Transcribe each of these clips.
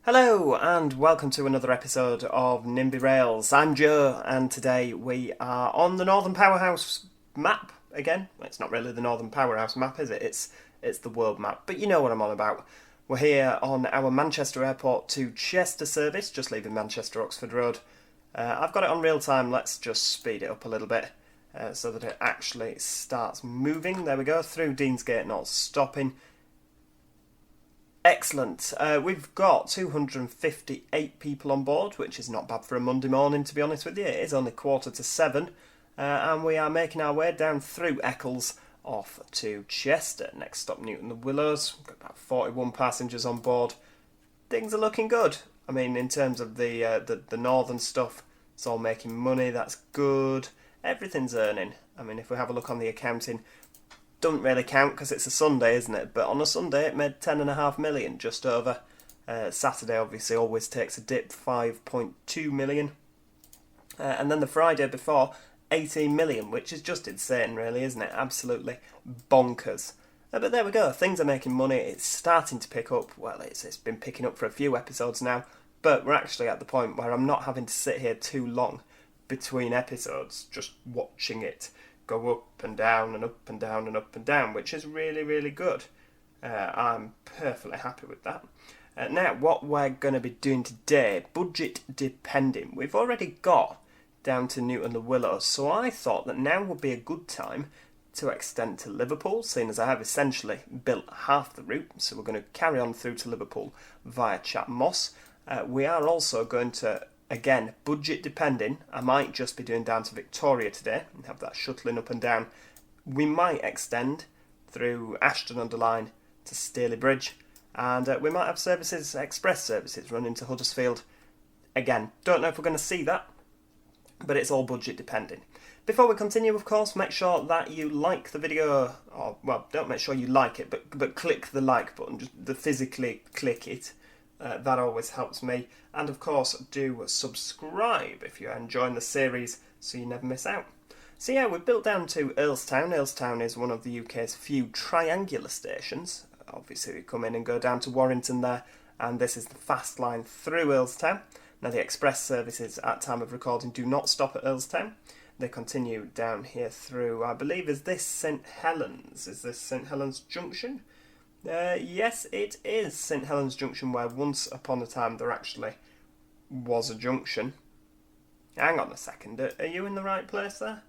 Hello and welcome to another episode of NIMBY Rails. I'm Joe and today we are on the Northern Powerhouse map again. Well, it's not really the Northern Powerhouse map, is it? It's the world map, but you know what I'm on about. We're here on our Manchester Airport to Chester service, just leaving Manchester Oxford Road. I've got it on real time, let's just speed it up a little bit so that it actually starts moving. There we go, through Deansgate, not stopping. Excellent. We've got 258 people on board, which is not bad for a Monday morning, to be honest with you. It is only 7:15, and we are making our way down through Eccles off to Chester. Next stop, Newton-le-Willows. We've got about 41 passengers on board. Things are looking good. I mean, in terms of the northern stuff, it's all making money. That's good. Everything's earning. I mean, if we have a look on the accounting, doesn't really count because it's a Sunday, isn't it? But on a Sunday it made 10.5 million, just over. Saturday obviously always takes a dip, 5.2 million. And then the Friday before, 18 million, which is just insane really, isn't it? Absolutely bonkers. But there we go, things are making money, it's starting to pick up. Well, it's been picking up for a few episodes now, but we're actually at the point where I'm not having to sit here too long between episodes, just watching it go up and down and up and down and up and down, which is really, really good. I'm perfectly happy with that. Now, what we're going to be doing today, budget depending. We've already got down to Newton-le-Willows, so I thought that now would be a good time to extend to Liverpool, seeing as I have essentially built half the route, so we're going to carry on through to Liverpool via Chatham Moss. We are also going to, again, budget depending, I might just be doing down to Victoria today and have that shuttling up and down. We might extend through Ashton-under-Lyne to Staley Bridge, and we might have services, express services, running to Huddersfield. Again, don't know if we're going to see that, but it's all budget depending. Before we continue, of course, make sure that you like the video, or, well, don't make sure you like it, but click the like button, just physically click it. That always helps me. And of course, do subscribe if you're enjoying the series so you never miss out. So yeah, we've built down to Earlstown. Earlstown is one of the UK's few triangular stations. Obviously, we come in and go down to Warrington there, and this is the fast line through Earlstown. Now, the express services at time of recording do not stop at Earlstown. They continue down here through, I believe, is this St Helens? Is this St Helens Junction? Yes, it is St Helens Junction, where once upon a time there actually was a junction. Hang on a second, are you in the right place there?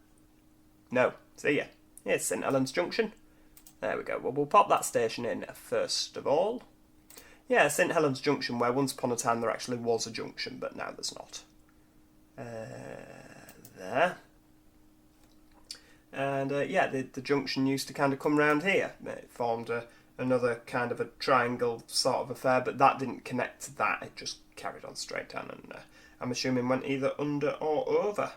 No, see ya. It's St Helens Junction. There we go. Well, we'll pop that station in first of all. Yeah, St Helens Junction, where once upon a time there actually was a junction, but now there's not. There. And yeah, the junction used to kind of come round here. It formed another kind of a triangle sort of affair, but that didn't connect to that. It just carried on straight down, and I'm assuming went either under or over.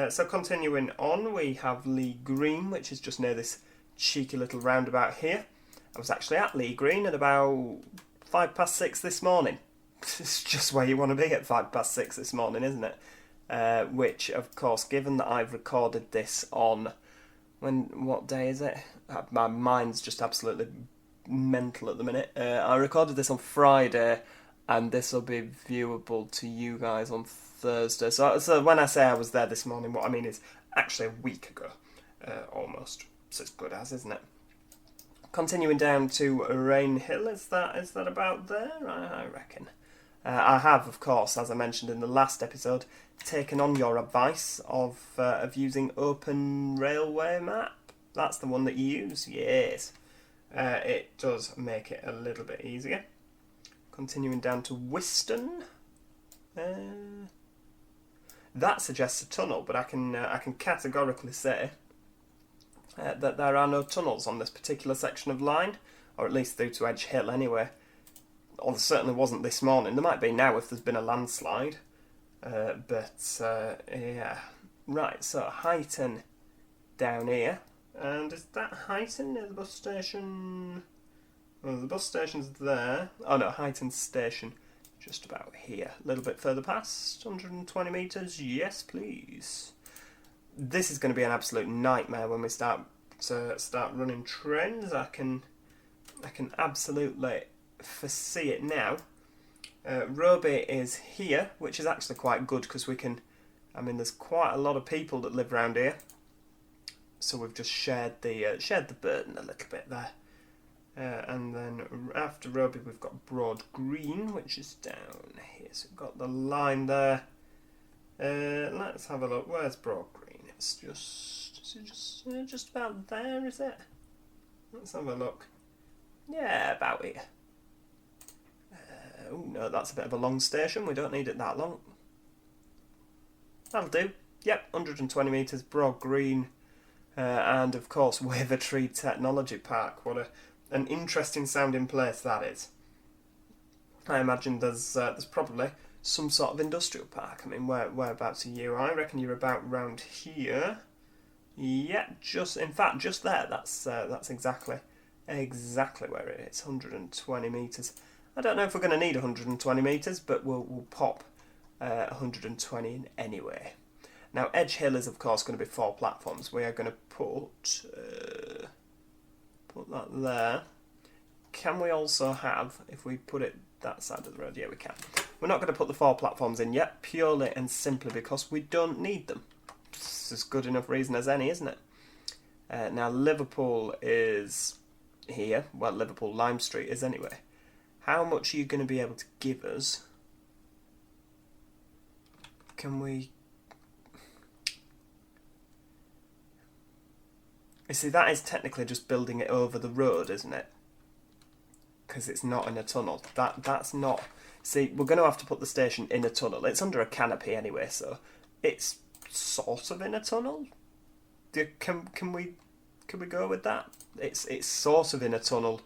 So continuing on, we have Lee Green, which is just near this cheeky little roundabout here. I was actually at Lee Green at about 6:05 this morning. It's just where you want to be at 6:05 this morning, isn't it? Which, of course, given that I've recorded this on... what day is it? My mind's just absolutely mental at the minute. I recorded this on Friday, and this will be viewable to you guys on Thursday. So when I say I was there this morning, what I mean is actually a week ago, almost. It's as good as, isn't it? Continuing down to Rainhill, is that about there? I reckon. I have, of course, as I mentioned in the last episode, taken on your advice of using Open Railway Map. That's the one that you use? Yes. It does make it a little bit easier. Continuing down to Wiston. That suggests a tunnel, but I can categorically say that there are no tunnels on this particular section of line, or at least through to Edge Hill anyway. Or there certainly wasn't this morning. There might be now if there's been a landslide. Yeah. Right, so Huyton down here. And is that Huyton near the bus station? Well, the bus station's there. Oh no, Huyton station just about here. A little bit further past, 120 metres. Yes, please. This is going to be an absolute nightmare when we start running trains. I can absolutely foresee it now. Roby is here, which is actually quite good because we can... I mean, there's quite a lot of people that live around here. So we've just shared the burden a little bit there. And then after Roby we've got Broad Green, which is down here. So we've got the line there. Let's have a look. Where's Broad Green? It's just about there, is it? Let's have a look. Yeah, about here. Oh no, that's a bit of a long station. We don't need it that long. That'll do. Yep, 120 metres, Broad Green. And of course Wavertree Technology Park. What an interesting sounding place that is. I imagine there's probably some sort of industrial park. I mean, whereabouts are you? I reckon you're about round here. Yeah, just there. That's exactly where it is. 120 metres. I don't know if we're going to need 120 metres, but we'll pop 120 in anyway. Now, Edge Hill is, of course, going to be 4 platforms. We are going to put that there. Can we also have, if we put it that side of the road? Yeah, we can. We're not going to put the 4 platforms in yet, purely and simply because we don't need them. It's as good enough reason as any, isn't it? Now, Liverpool is here. Well, Liverpool Lime Street is anyway. How much are you going to be able to give us? Can we... You see, that is technically just building it over the road, isn't it? Because it's not in a tunnel. That's not... See, we're going to have to put the station in a tunnel. It's under a canopy anyway, so it's sort of in a tunnel. Can we go with that? It's sort of in a tunnel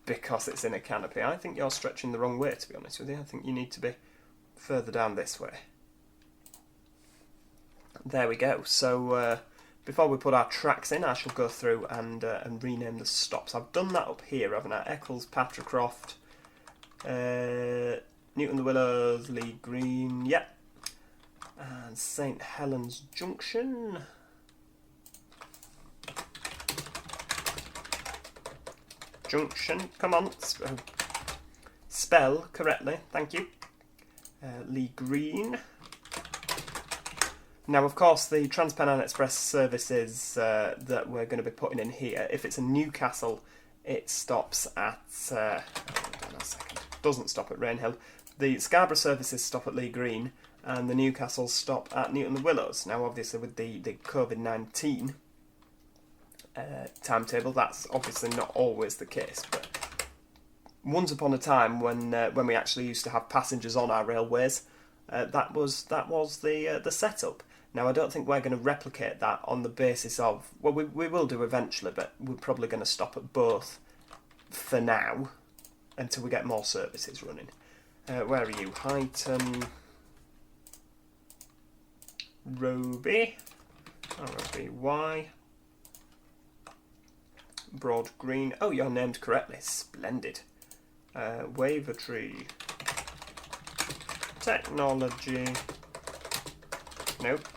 because it's in a canopy. I think you're stretching the wrong way, to be honest with you. I think you need to be further down this way. There we go. So... before we put our tracks in, I shall go through and rename the stops. I've done that up here, haven't I? Eccles, Patricroft, Newton-le-Willows, Lee Green, yep. And St Helens Junction. Junction, come on, spell correctly, thank you. Lee Green. Now, of course, the TransPennine Express services that we're going to be putting in here, if it's a Newcastle, it stops at... hold on a second. Doesn't stop at Rainhill. The Scarborough services stop at Lee Green, and the Newcastle stop at Newton-le-Willows. Now, obviously, with the COVID-19 timetable, that's obviously not always the case. But once upon a time, when we actually used to have passengers on our railways, that was the setup. Now, I don't think we're going to replicate that on the basis of... Well, we will do eventually, but we're probably going to stop at both for now until we get more services running. Where are you? Highton... Roby. R-O-B-Y. Broad Green. Oh, you're named correctly. Splendid. Wavertree Technology. Nope.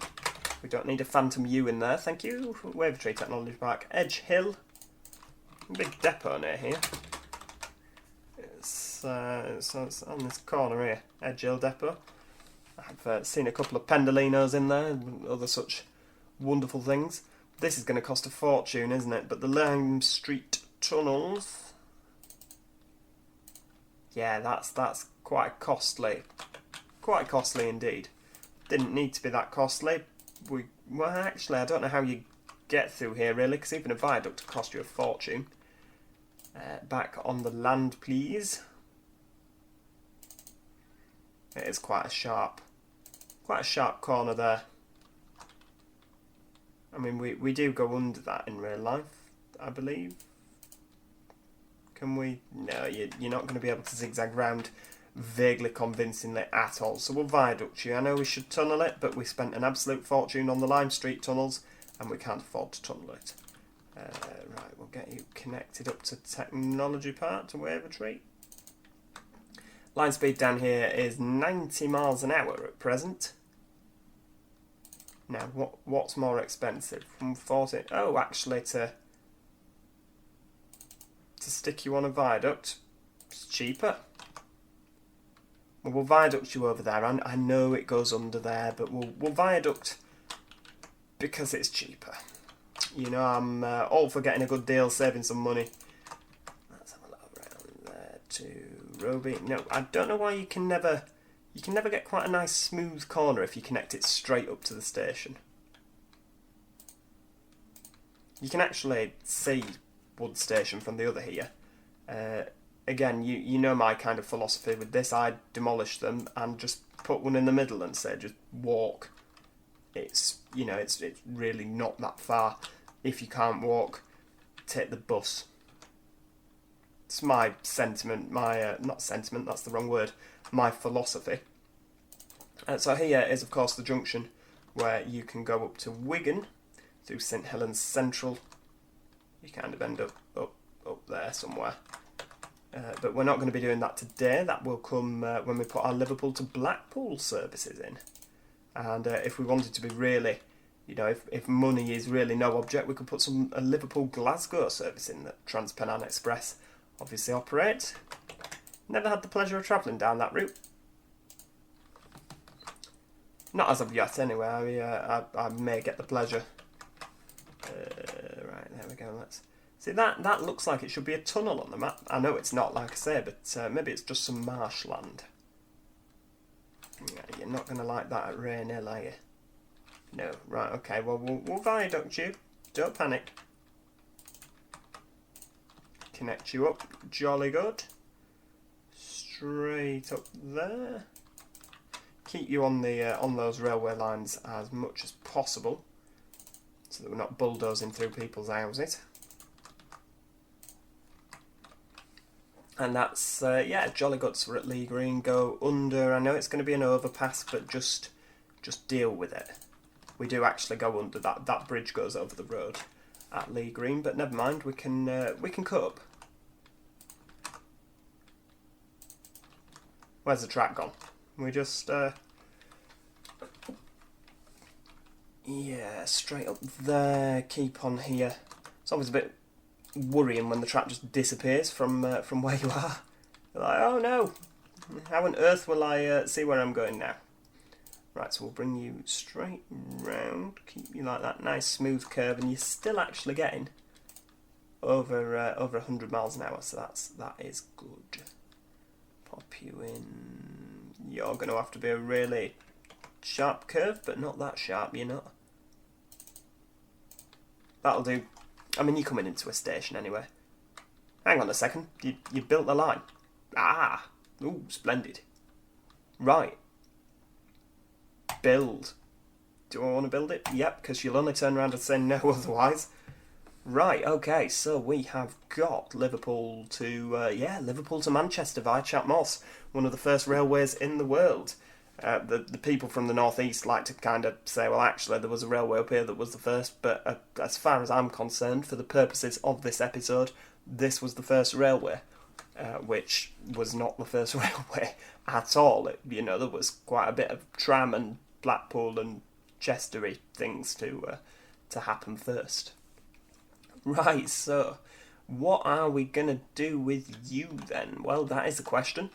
We don't need a Phantom U in there, thank you. Wavertree Technology Park. Edge Hill. Big depot near here. It's on this corner here. Edge Hill Depot. I've seen a couple of Pendolinos in there and other such wonderful things. This is going to cost a fortune, isn't it? But the Lime Street tunnels... Yeah, that's quite costly. Quite costly indeed. Didn't need to be that costly. Well, actually, I don't know how you get through here, really, because even a viaduct will cost you a fortune. Back on the land, please. It is quite a sharp corner there. I mean, we do go under that in real life, I believe. Can we? No, you're not going to be able to zigzag round vaguely convincingly at all. So we'll viaduct you. I know we should tunnel it, but we spent an absolute fortune on the Lime Street tunnels, and we can't afford to tunnel it. Right, we'll get you connected up to Technology Park, to Wavertree. Line speed down here is 90 miles an hour at present. Now, what's more expensive? From 40... Oh, actually, to stick you on a viaduct, it's cheaper. we'll viaduct you over there. I know it goes under there, but we'll viaduct because it's cheaper. You know, I'm all for getting a good deal, saving some money. Let's have a look around there to Roby. No, I don't know why you can never get quite a nice smooth corner if you connect it straight up to the station. You can actually see Wood Station from the other here. Again, you know my kind of philosophy with this. I'd demolish them and just put one in the middle and say just walk. It's, you know, it's really not that far. If you can't walk, take the bus. It's my sentiment, not sentiment, that's the wrong word, my philosophy. So here is of course the junction where you can go up to Wigan through St Helens Central. You kind of end up there somewhere. But we're not going to be doing that today. That will come when we put our Liverpool to Blackpool services in. And if we wanted to be really, you know, if money is really no object, we could put a Liverpool-Glasgow service in that TransPennine Express obviously operates. Never had the pleasure of travelling down that route. Not as of yet, anyway. I may get the pleasure. Right, there we go. Let's see. That looks like it should be a tunnel on the map. I know it's not, like I say, but maybe it's just some marshland. Yeah, you're not going to like that at Rainhill, are you? No. Right, okay. Well, we'll viaduct you. Don't panic. Connect you up. Jolly good. Straight up there. Keep you on those railway lines as much as possible, so that we're not bulldozing through people's houses. And that's, yeah, jolly good. So we're at Lee Green. Go under. I know it's going to be an overpass, but just deal with it. We do actually go under that. That bridge goes over the road at Lee Green, but never mind. We can cope. Where's the track gone? We just, yeah, straight up there. Keep on here. It's always a bit worrying when the track just disappears from where you are. You're like, oh no, how on earth will I see where I'm going now? Right, so we'll bring you straight round, keep you like that nice smooth curve, and you're still actually getting over 100 miles an hour, so that is good. Pop you in. You're going to have to be a really sharp curve, but not that sharp, you're not. That'll do. I mean, you're coming into a station anyway. Hang on a second. You built the line. Ah! Ooh, splendid. Right. Build. Do I want to build it? Yep, because you'll only turn around and say no otherwise. Right, okay, so we have got Liverpool to, Liverpool to Manchester via Chat Moss, one of the first railways in the world. The people from the northeast like to kind of say, well, actually, there was a railway up here that was the first, but as far as I'm concerned, for the purposes of this episode, this was the first railway, which was not the first railway at all. There was quite a bit of tram and Blackpool and Chestery things to happen first. Right, so what are we going to do with you then? Well, that is the question.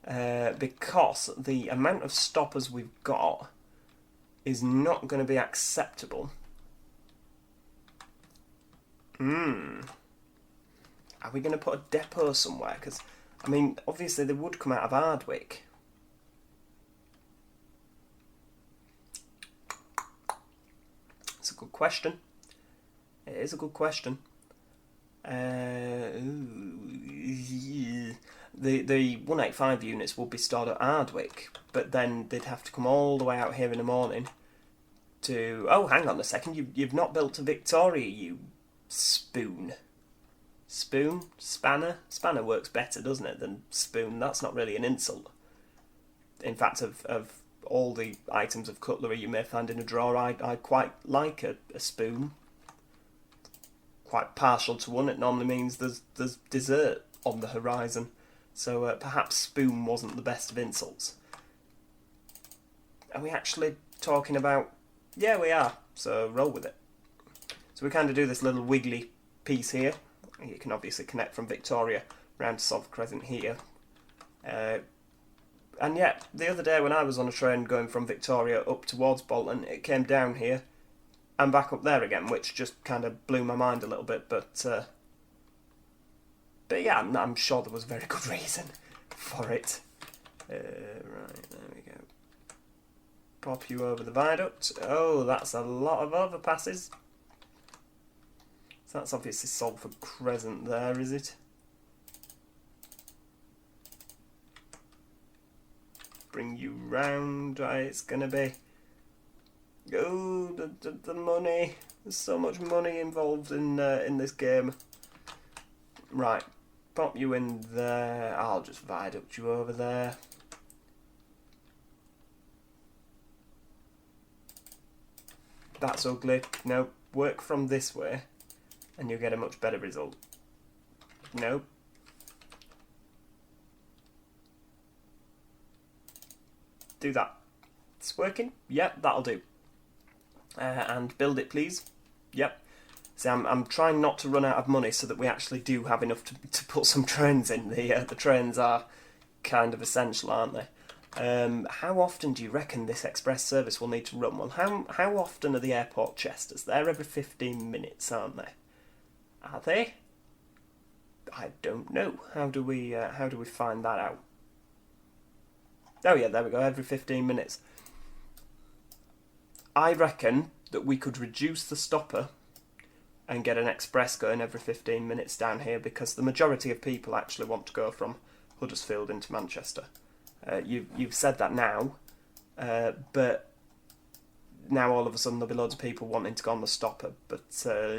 Because the amount of stoppers we've got is not going to be acceptable. Are we going to put a depot somewhere? Because, I mean, obviously they would come out of Ardwick. It's a good question. It is a good question. The 185 units will be stored at Ardwick, but then they'd have to come all the way out here in the morning to... Oh, hang on a second, you've not built to Victoria, you spoon. Spoon? Spanner? Spanner works better, doesn't it, than spoon? That's not really an insult. In fact, of all the items of cutlery you may find in a drawer, I quite like a spoon. Quite partial to one. It normally means there's dessert on the horizon. So perhaps spoon wasn't the best of insults. Are we actually talking about... Yeah, we are. So roll with it. So we kind of do this little wiggly piece here. You can obviously connect from Victoria round to Sov Crescent here. And And yet, the other day when I was on a train going from Victoria up towards Bolton, it came down here and back up there again, which just kind of blew my mind a little bit. But yeah, I'm sure there was a very good reason for it. Right, there we go. Pop you over the viaduct. Oh, that's a lot of overpasses. So that's obviously Salford Crescent there, is it? Bring you round. Right, it's gonna be. Oh, the money. There's so much money involved in this game. Right, pop you in there. I'll just viaduct you over there. That's ugly. No, work from this way and you'll get a much better result. No. Do that. It's working? Yep, that'll do. And build it, please. Yep. See, I'm trying not to run out of money so that we actually do have enough to put some trains in. The trains are kind of essential, aren't they? How often do you reckon this express service will need to run? Well, how often are the airport Chesters? They're every 15 minutes, aren't they? Are they? I don't know. How do we find that out? Oh yeah, there we go. Every 15 minutes. I reckon that we could reduce the stopper and get an express going every 15 minutes down here, because the majority of people actually want to go from Huddersfield into Manchester. You've said that now, but now all of a sudden there'll be loads of people wanting to go on the stopper, but there's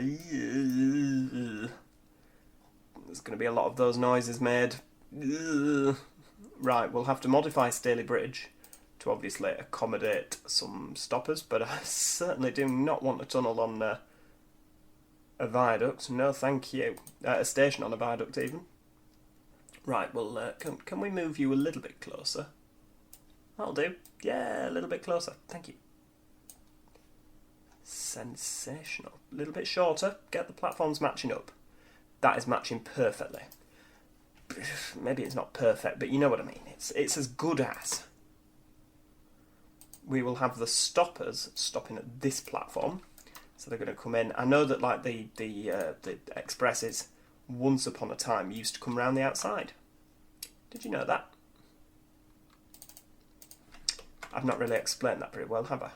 going to be a lot of those noises made. Right, we'll have to modify Staley Bridge to obviously accommodate some stoppers, but I certainly do not want a tunnel on a viaduct. No, thank you. A station on a viaduct, even. Right, well, can we move you a little bit closer? That'll do. Yeah, a little bit closer. Thank you. Sensational. A little bit shorter. Get the platforms matching up. That is matching perfectly. Maybe it's not perfect, but you know what I mean. It's as good as. We will have the stoppers stopping at this platform, so they're going to come in. I know that like the expresses once upon a time used to come round the outside. Did you know that? I've not really explained that very well, have I?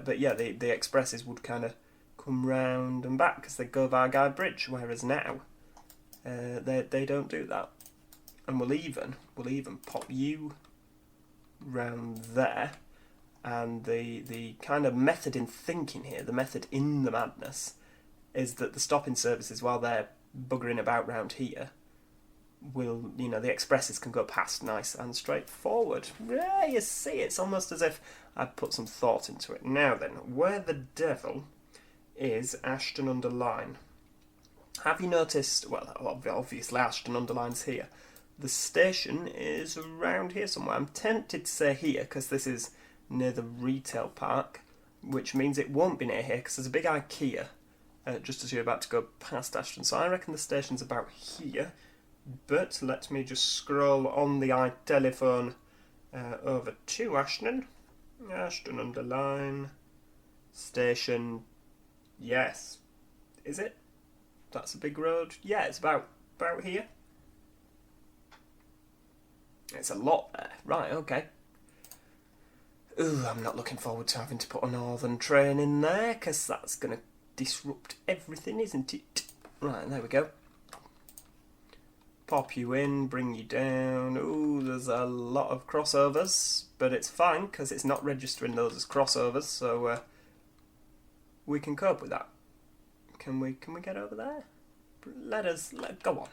But yeah, the expresses would kind of come round and back because they go via Guy Bridge, whereas now they don't do that. And we'll even pop you round there. And the kind of method in thinking here, the method in the madness, is that the stopping services, while they're buggering about round here, will, the expresses can go past nice and straightforward. Yeah, you see, it's almost as if I'd put some thought into it. Now then, where the devil is Ashton-under-Lyne? Have you noticed, well, obviously Ashton-under-Lyne's here. The station is around here somewhere. I'm tempted to say here, because this is near the retail park, which means it won't be near here, because there's a big IKEA just as you're about to go past Ashton. So I reckon the station's about here. But let me just scroll on the iTelephone over to Ashton. Ashton-under-Lyne. Station. Yes. Is it? That's a big road. Yeah, it's about here. It's a lot there. Right, okay. Ooh, I'm not looking forward to having to put a northern train in there, because that's going to disrupt everything, isn't it? Right, there we go. Pop you in, bring you down. Ooh, there's a lot of crossovers, but it's fine, because it's not registering those as crossovers, so we can cope with that. Can we get over there? Go on.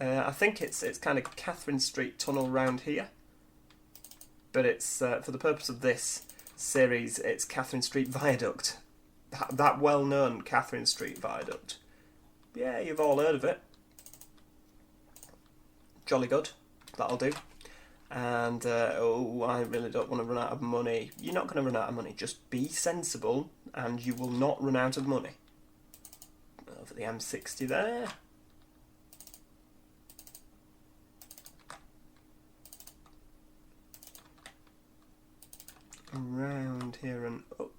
I think it's kind of Catherine Street tunnel round here, but it's for the purpose of this series, it's Catherine Street Viaduct, that well-known Catherine Street Viaduct. Yeah, you've all heard of it. Jolly good, that'll do. And I really don't want to run out of money. You're not going to run out of money. Just be sensible, and you will not run out of money. Over the M60 there. round here and up.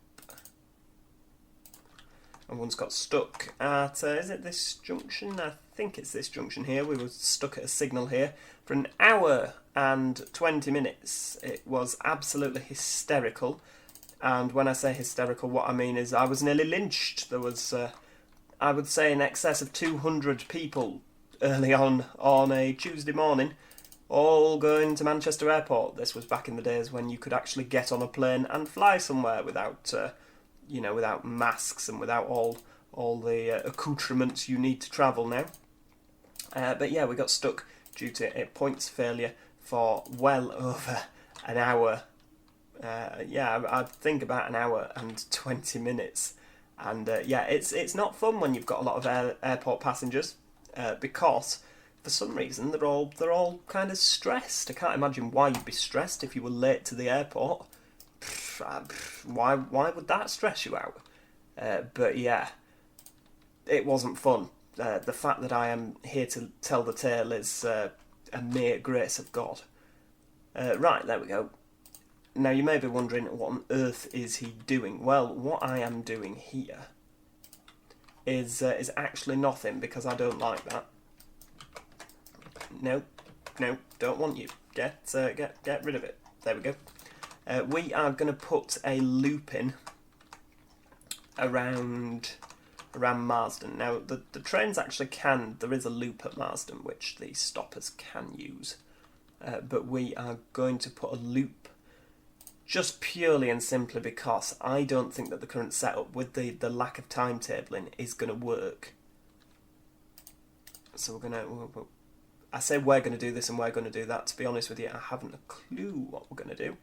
And one's got stuck at, is it this junction? I think it's this junction here. We were stuck at a signal here for an hour and 20 minutes. It was absolutely hysterical. And when I say hysterical, what I mean is I was nearly lynched. There was, I would say, in excess of 200 people early on a Tuesday morning, all going to Manchester Airport. This was back in the days when you could actually get on a plane and fly somewhere without, without masks and without all the accoutrements you need to travel now. But yeah, we got stuck due to a points failure for well over an hour. I think about an hour and 20 minutes. And it's not fun when you've got a lot of airport passengers because for some reason they're all kind of stressed. I can't imagine why you'd be stressed if you were late to the airport. Why would that stress you out? But yeah, it wasn't fun. The fact that I am here to tell the tale is a mere grace of God. Right, there we go. Now you may be wondering, what on earth is he doing? Well, what I am doing here is actually nothing, because I don't like that. No, don't want you. Get rid of it. There we go. We are going to put a loop in around Marsden. Now, the trains actually there is a loop at Marsden which the stoppers can use, but we are going to put a loop just purely and simply because I don't think that the current setup with the lack of timetabling is going to work. So I say we're going to do this and we're going to do that. To be honest with you, I haven't a clue what we're going to do.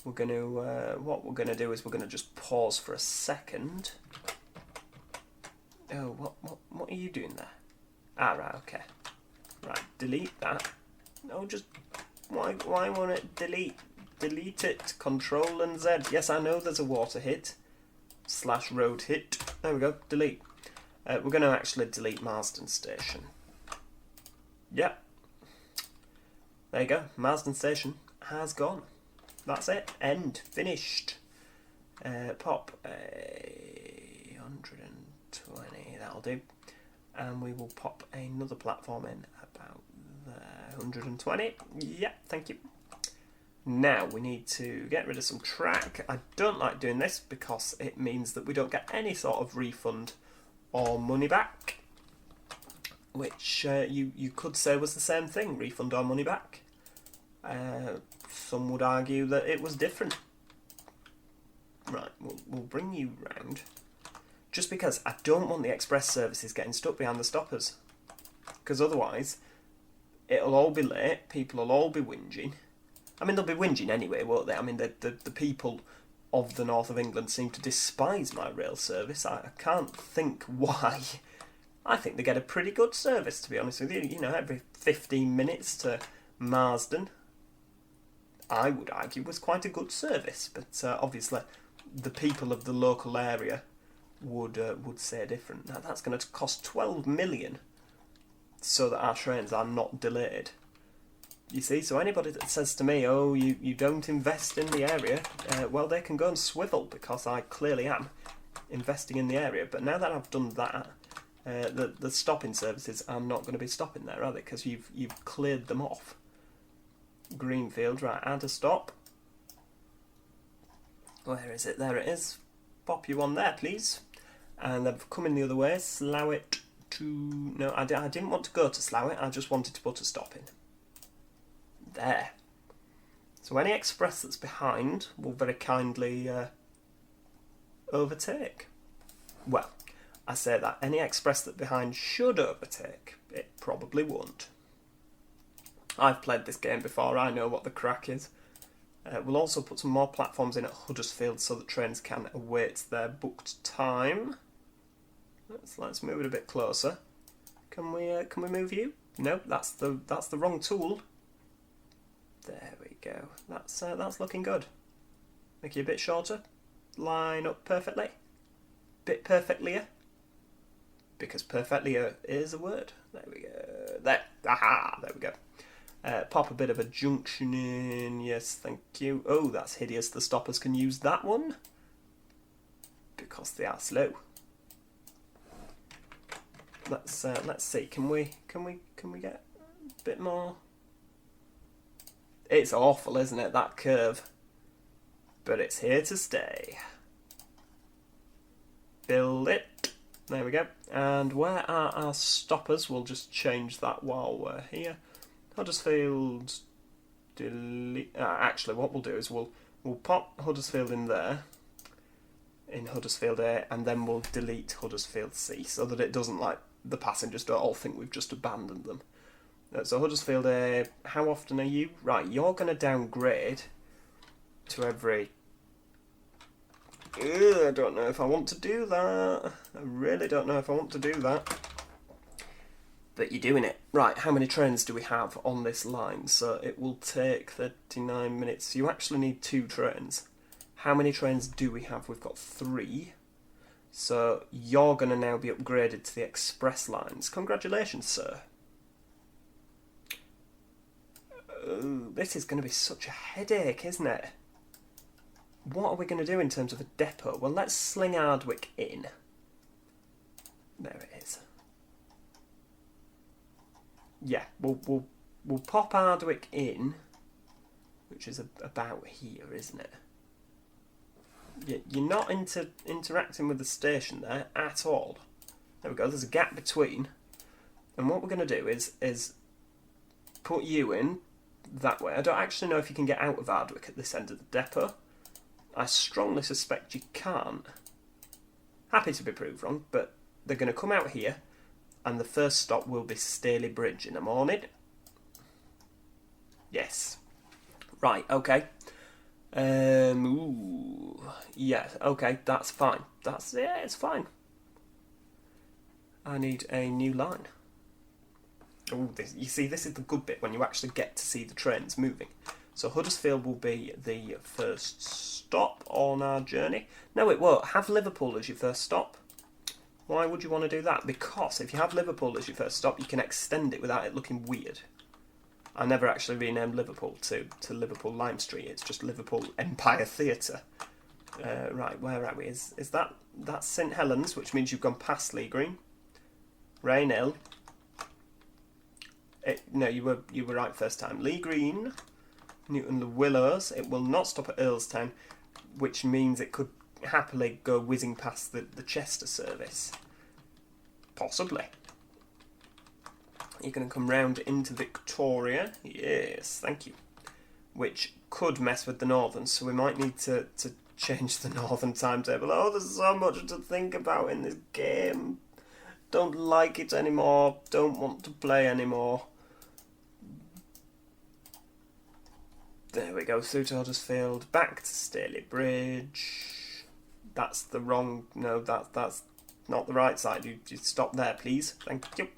What we're going to do is we're going to just pause for a second. Oh, what are you doing there? Ah, right, okay. Right, delete that. No, just why won't it delete? Delete it. Control and Z. Yes, I know there's a water hit. / road hit. There we go. Delete. We're going to actually delete Marsden Station. Yep. There you go. Marsden Station has gone. That's it. End. Finished. Pop a 120. That'll do. And we will pop another platform in about 120. Yeah, thank you. Now we need to get rid of some track. I don't like doing this because it means that we don't get any sort of refund or money back, which you could say was the same thing, refund or money back. Some would argue that it was different. Right, we'll bring you round. Just because I don't want the express services getting stuck behind the stoppers. Because otherwise, it'll all be late, people will all be whinging. I mean, they'll be whinging anyway, won't they? I mean, the people of the north of England seem to despise my rail service. I can't think why. I think they get a pretty good service, to be honest with you. You know, every 15 minutes to Marsden, I would argue, was quite a good service. But obviously, the people of the local area would say different. Now, that's going to cost 12 million so that our trains are not delayed. You see, so anybody that says to me, oh, you don't invest in the area, well, they can go and swivel, because I clearly am investing in the area. But now that I've done that, the stopping services are not going to be stopping there, are they? Because you've cleared them off. Greenfield, right, add a stop. Where is it? There it is. Pop you on there, please. And they've come in the other way. Slough it to... No, I didn't want to go to Slough it, I just wanted to put a stop in. There. So any express that's behind will very kindly overtake. Well, I say that any express that's behind should overtake. It probably won't. I've played this game before, I know what the crack is. We'll also put some more platforms in at Huddersfield so that trains can await their booked time. Let's move it a bit closer. Can we move you? No, that's the wrong tool. There we go. That's looking good. Make you a bit shorter. Line up perfectly. Bit perfectlier. Because perfectlier is a word. There we go. There. Aha! There we go. Pop a bit of a junction in. Yes, thank you. Oh, that's hideous. The stoppers can use that one because they are slow. Let's see. Can we get a bit more? It's awful, isn't it, that curve? But it's here to stay. Build it. There we go. And where are our stoppers? We'll just change that while we're here. Huddersfield. Delete. Actually, what we'll do is we'll pop Huddersfield in there, in Huddersfield A, and then we'll delete Huddersfield C, so that it doesn't, like, the passengers don't all think we've just abandoned them. So Huddersfield A, how often are you? Right, you're going to downgrade to every... I don't know if I want to do that. I really don't know if I want to do that. But you're doing it. Right, how many trains do we have on this line? So it will take 39 minutes. You actually need 2 trains. How many trains do we have? We've got 3. So you're going to now be upgraded to the express lines. Congratulations, sir. Oh, this is going to be such a headache, isn't it? What are we going to do in terms of a depot? Well, let's sling Ardwick in. There it is. Yeah, we'll pop Ardwick in, which is about here, isn't it? You're not interacting with the station there at all. There we go. There's a gap between, and what we're going to do is put you in that way. I don't actually know if you can get out of Ardwick at this end of the depot. I strongly suspect you can't. Happy to be proved wrong, but they're going to come out here, and the first stop will be Staley Bridge in the morning. Yes. Right, okay. Ooh. Yeah, okay, that's fine. It's fine. I need a new line. Oh, you see, this is the good bit when you actually get to see the trains moving. So Huddersfield will be the first stop on our journey. No, it won't. Have Liverpool as your first stop. Why would you want to do that? Because if you have Liverpool as your first stop, you can extend it without it looking weird. I never actually renamed Liverpool to Liverpool Lime Street. It's just Liverpool Empire Theatre. Right, where are we? Is that's St Helens, which means you've gone past Lee Green. Rainhill. No, you were right first time. Lee Green, Newton-le-Willows. It will not stop at Earlstown, which means it could happily go whizzing past the Chester service. Possibly. You're going to come round into Victoria. Yes, thank you. Which could mess with the Northern, so we might need to change the Northern timetable. Oh, there's so much to think about in this game. Don't like it anymore. Don't want to play anymore. There we go, through to Huddersfield, back to Staley Bridge. That's the wrong... No, that's not the right side. You stop there, please. Thank you.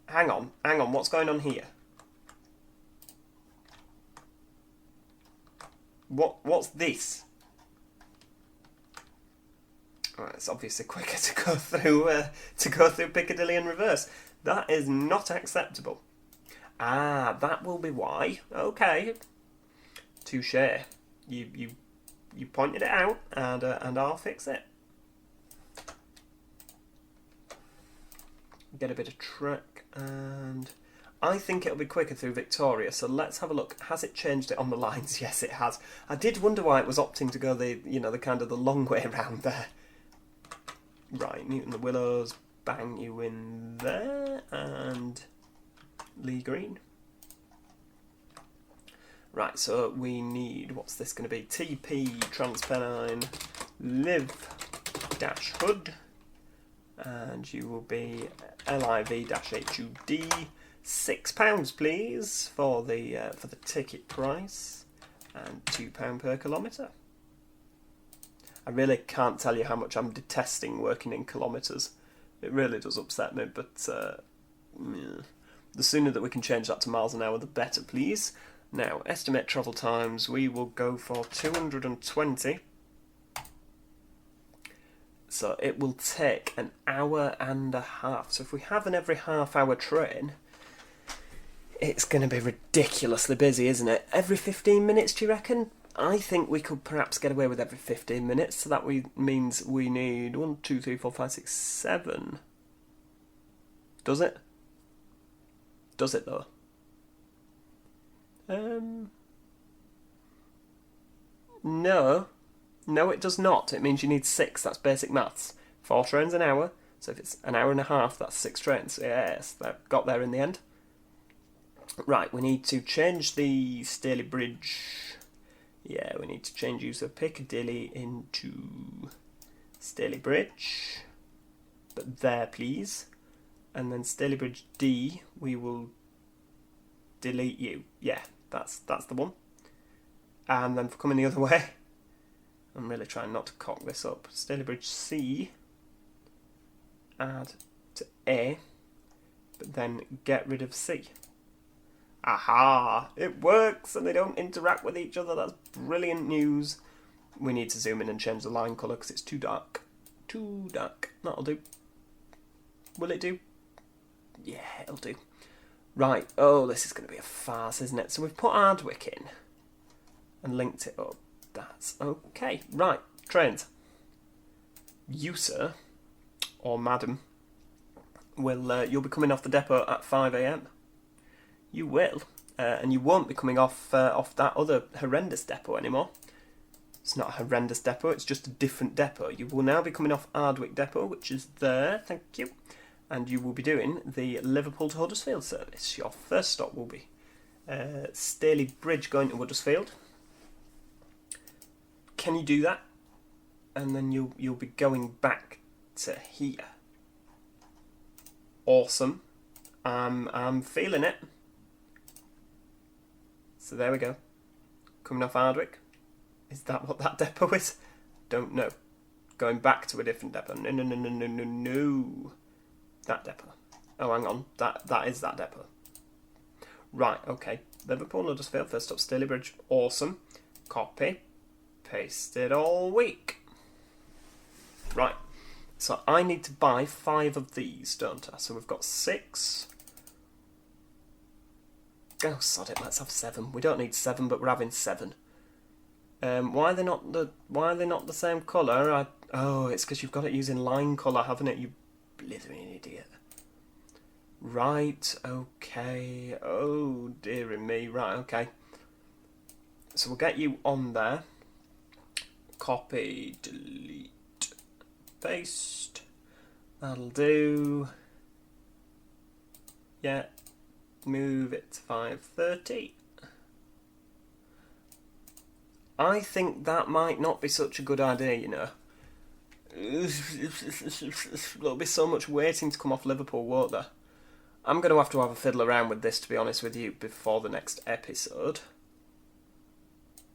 Hang on, what's going on here? What's this? Right, it's obviously quicker to go through Piccadilly in reverse. That is not acceptable. Ah, that will be why. Okay. Touché. You pointed it out, and I'll fix it. Get a bit of track, and I think it'll be quicker through Victoria, so let's have a look. Has it changed it on the lines? Yes, it has. I did wonder why it was opting to go the kind of the long way around there. Right, Newton-le-Willows, bang you in there, and Lee Green. Right, so we need, what's this going to be? TP, TransPennine, Liv-Hood, and you will be LIV-HUD. £6, please, for the ticket price, and £2 per kilometre. I really can't tell you how much I'm detesting working in kilometres. It really does upset me, but yeah. The sooner that we can change that to miles an hour, the better, please. Now, estimate travel times, we will go for 220. So it will take an hour and a half. So if we have an every half hour train, It's going to be ridiculously busy, isn't it? Every 15 minutes, do you reckon? I think we could perhaps get away with every 15 minutes, so that means we need 1, 2, 3, 4, 5, 6, 7. Does it? Does it, though? No. No, it does not. It means you need 6. That's basic maths. 4 trains an hour. So if it's an hour and a half, that's 6 trains. Yes, that got there in the end. Right, we need to change the Staley Bridge. Yeah, we need to change use of Piccadilly into Staley Bridge. But there, please. And then Staley Bridge D, we will delete you. Yeah, that's the one. And then for coming the other way, I'm really trying not to cock this up. Staley Bridge C, add to A, but then get rid of C. Aha! It works and they don't interact with each other. That's brilliant news. We need to zoom in and change the line colour because it's too dark. Too dark. That'll do. Will it do? Yeah, it'll do. Right. Oh, this is going to be a farce, isn't it? So we've put Ardwick in and linked it up. That's okay. Right. Trains. You, sir, or madam, you'll be coming off the depot at 5 a.m. You will, and you won't be coming off that other horrendous depot anymore. It's not a horrendous depot, it's just a different depot. You will now be coming off Ardwick depot, which is there, thank you. And you will be doing the Liverpool to Huddersfield service. Your first stop will be Staley Bridge going to Huddersfield. Can you do that? And then you'll be going back to here. Awesome. I'm feeling it. So there we go. Coming off Ardwick. Is that what that depot is? Don't know. Going back to a different depot. No. That depot. Oh, hang on. That is that depot. Right, okay. Liverpool, Huddersfield, first up Staley Bridge. Awesome. Copy. Paste it all week. Right. So I need to buy 5 of these, don't I? So we've got 6. Oh, sod it, let's have 7. We don't need 7, but we're having 7. Why are they not the same colour? Oh, it's because you've got it using line colour, haven't it? You blithering idiot. Right, okay. Oh, dearie me. Right, okay. So we'll get you on there. Copy, delete, paste. That'll do. Yeah. Move it to 5:30. I think that might not be such a good idea, you know. There'll be so much waiting to come off Liverpool, won't there? I'm going to have a fiddle around with this, to be honest with you, before the next episode.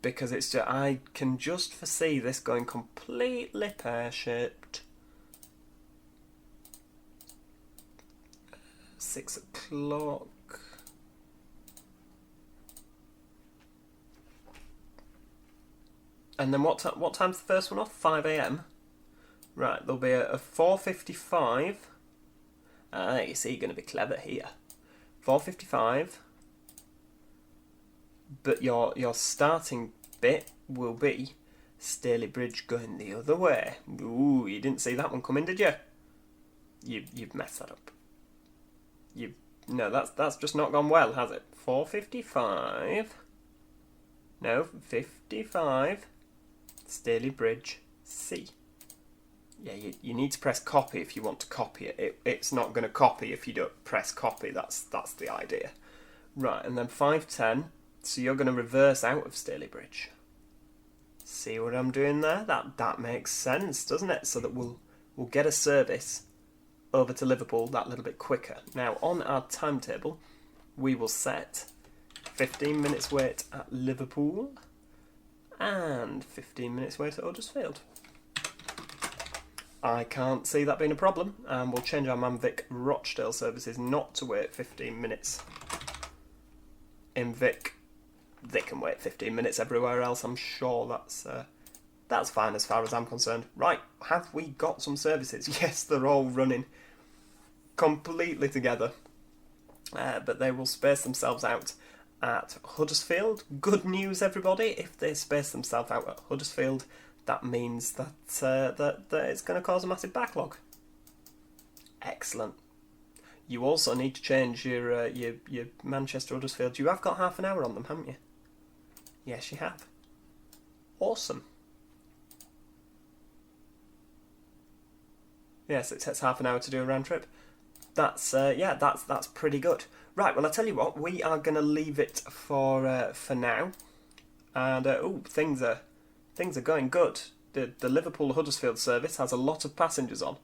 Because I can just foresee this going completely pear-shaped. 6 o'clock. And then what time's the first one off? 5 a.m. Right, there'll be a 4:55. You see, you're going to be clever here. 4:55. But your starting bit will be Staley Bridge going the other way. Ooh, you didn't see that one coming, did you? You've messed that up. No, that's just not gone well, has it? 4:55. No, 55. Staley Bridge C. Yeah, you need to press copy if you want to copy it. It's not going to copy if you don't press copy. That's the idea. Right, and then 5:10. So you're going to reverse out of Staley Bridge. See what I'm doing there? That makes sense, doesn't it? So that we'll get a service over to Liverpool that little bit quicker. Now, on our timetable, we will set 15 minutes wait at Liverpool and 15 minutes wait at Huddersfield. I can't see that being a problem, and we'll change our Manvic Rochdale services not to wait 15 minutes. In Vic, they can wait 15 minutes everywhere else. I'm sure that's fine as far as I'm concerned. Right, have we got some services? Yes, they're all running completely together. but they will space themselves out at Huddersfield. Good news, everybody! If they space themselves out at Huddersfield, that means that that it's going to cause a massive backlog. Excellent. You also need to change your Manchester Huddersfield. You have got half an hour on them, haven't you? Yes, you have. Awesome. Yes, it takes half an hour to do a round trip. That's that's pretty good. Right, well, I tell you what, we are going to leave it for now. And things are going good. The Liverpool Huddersfield service has a lot of passengers on.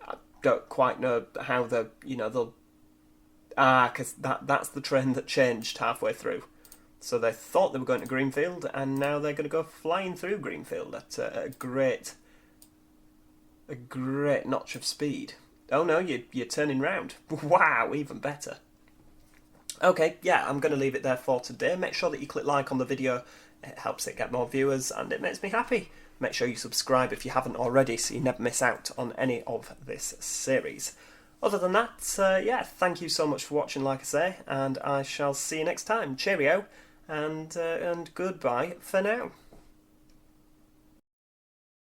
I don't quite know how they'll because that's the train that changed halfway through. So they thought they were going to Greenfield, and now they're going to go flying through Greenfield at a great notch of speed. Oh no, you're turning round. Wow, even better. Okay, yeah, I'm going to leave it there for today. Make sure that you click like on the video. It helps it get more viewers, and it makes me happy. Make sure you subscribe if you haven't already, so you never miss out on any of this series. Other than that, thank you so much for watching, like I say, and I shall see you next time. Cheerio, and goodbye for now.